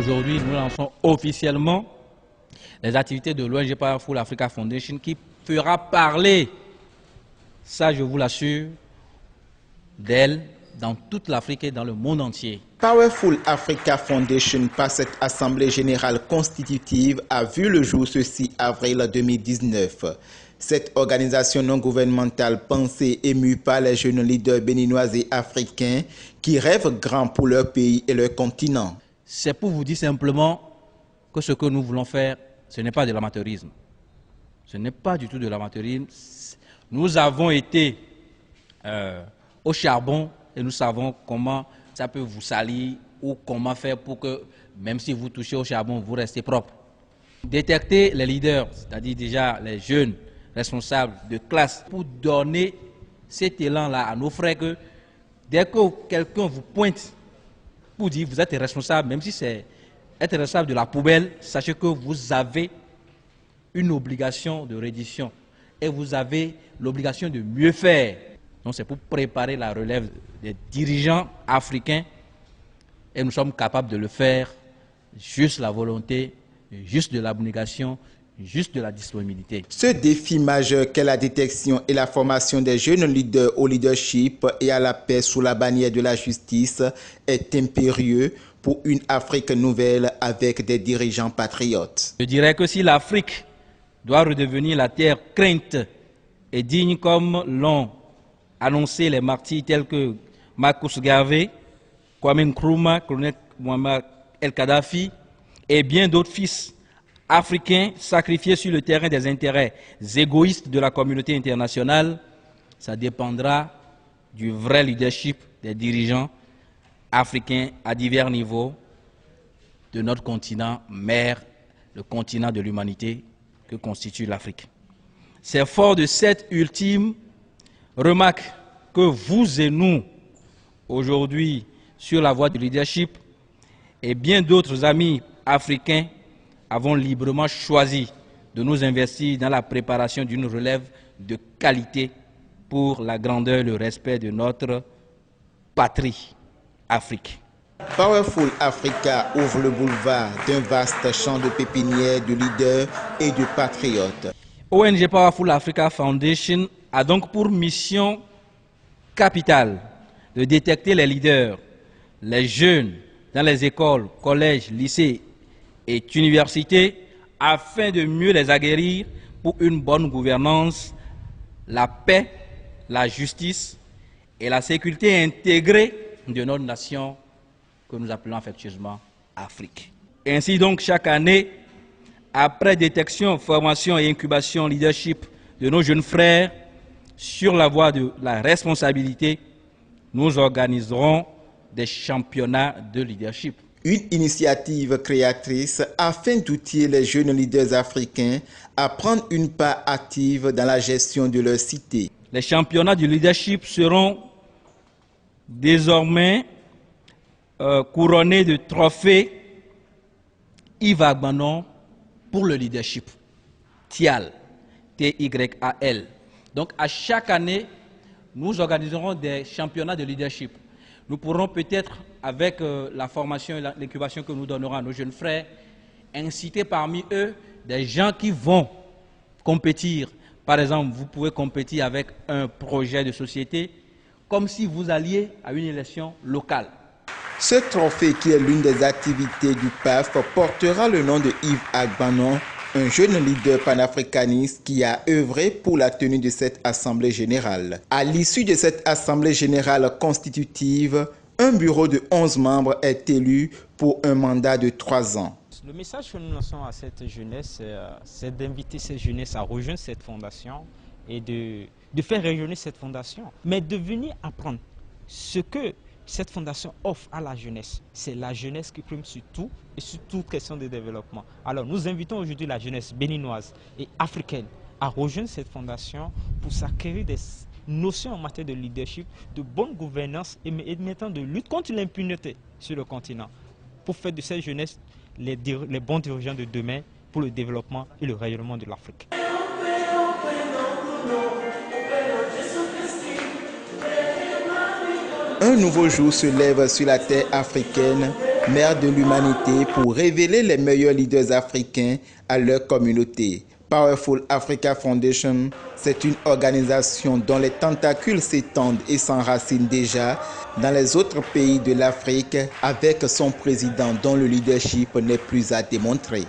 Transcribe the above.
Aujourd'hui, nous lançons officiellement les activités de l'ONG Powerful Africa Foundation qui fera parler, ça je vous l'assure, d'elle dans toute l'Afrique et dans le monde entier. Powerful Africa Foundation, par cette Assemblée générale constitutive, a vu le jour ce 6 avril 2019. Cette organisation non gouvernementale pensée et émue par les jeunes leaders béninois et africains qui rêvent grand pour leur pays et leur continent. C'est pour vous dire simplement que ce que nous voulons faire, ce n'est pas de l'amateurisme. Ce n'est pas du tout de l'amateurisme. Nous avons été au charbon et nous savons comment ça peut vous salir ou comment faire pour que, même si vous touchez au charbon, vous restez propre. Détecter les leaders, c'est-à-dire déjà les jeunes responsables de classe, pour donner cet élan-là à nos frères que dès que quelqu'un vous pointe pour dire vous êtes responsable, même si c'est être responsable de la poubelle, sachez que vous avez une obligation de reddition et vous avez l'obligation de mieux faire. Donc c'est pour préparer la relève des dirigeants africains et nous sommes capables de le faire, juste la volonté, juste de l'abnégation, juste de la disponibilité. Ce défi majeur qu'est la détection et la formation des jeunes leaders au leadership et à la paix sous la bannière de la justice est impérieux pour une Afrique nouvelle avec des dirigeants patriotes. Je dirais que si l'Afrique doit redevenir la terre crainte et digne comme l'ont annoncé les martyrs tels que Marcus Garvey, Kwame Nkrumah, colonel Muammar el-Kadhafi et bien d'autres fils africains sacrifiés sur le terrain des intérêts égoïstes de la communauté internationale, ça dépendra du vrai leadership des dirigeants africains à divers niveaux de notre continent mère, le continent de l'humanité que constitue l'Afrique. C'est fort de cette ultime remarque que vous et nous, aujourd'hui, sur la voie du leadership, et bien d'autres amis africains avons librement choisi de nous investir dans la préparation d'une relève de qualité pour la grandeur et le respect de notre patrie, Afrique. Powerful Africa ouvre le boulevard d'un vaste champ de pépinières de leaders et de patriotes. ONG Powerful Africa Foundation a donc pour mission capitale de détecter les leaders, les jeunes dans les écoles, collèges, lycées et universités afin de mieux les aguerrir pour une bonne gouvernance, la paix, la justice et la sécurité intégrée de notre nation que nous appelons affectueusement Afrique. Ainsi donc, chaque année, après détection, formation et incubation leadership de nos jeunes frères sur la voie de la responsabilité, nous organiserons des championnats de leadership. Une initiative créatrice afin d'outiller les jeunes leaders africains à prendre une part active dans la gestion de leur cité. Les championnats du leadership seront désormais couronnés de trophées Yves Agbanon pour le leadership. TYAL, T-Y-A-L. Donc à chaque année, nous organiserons des championnats de leadership. Nous pourrons peut-être, avec la formation et l'incubation que nous donnerons à nos jeunes frères, inciter parmi eux des gens qui vont compétir. Par exemple, vous pouvez compétir avec un projet de société, comme si vous alliez à une élection locale. Ce trophée, qui est l'une des activités du PAF, portera le nom de Yves Agbanon, un jeune leader panafricaniste qui a œuvré pour la tenue de cette Assemblée générale. À l'issue de cette Assemblée générale constitutive, un bureau de 11 membres est élu pour un mandat de 3 ans. Le message que nous lançons à cette jeunesse, c'est d'inviter cette jeunesse à rejoindre cette fondation et de faire rayonner cette fondation, mais de venir apprendre ce que cette fondation offre à la jeunesse. C'est la jeunesse qui prime sur tout et sur toute question de développement. Alors nous invitons aujourd'hui la jeunesse béninoise et africaine à rejoindre cette fondation pour s'acquérir des notions en matière de leadership, de bonne gouvernance et maintenant de lutte contre l'impunité sur le continent, pour faire de cette jeunesse les bons dirigeants de demain pour le développement et le rayonnement de l'Afrique. Un nouveau jour se lève sur la terre africaine mère de l'humanité, pour révéler les meilleurs leaders africains à leur communauté. Powerful Africa Foundation, c'est une organisation dont les tentacules s'étendent et s'enracinent déjà dans les autres pays de l'Afrique, avec son président dont le leadership n'est plus à démontrer.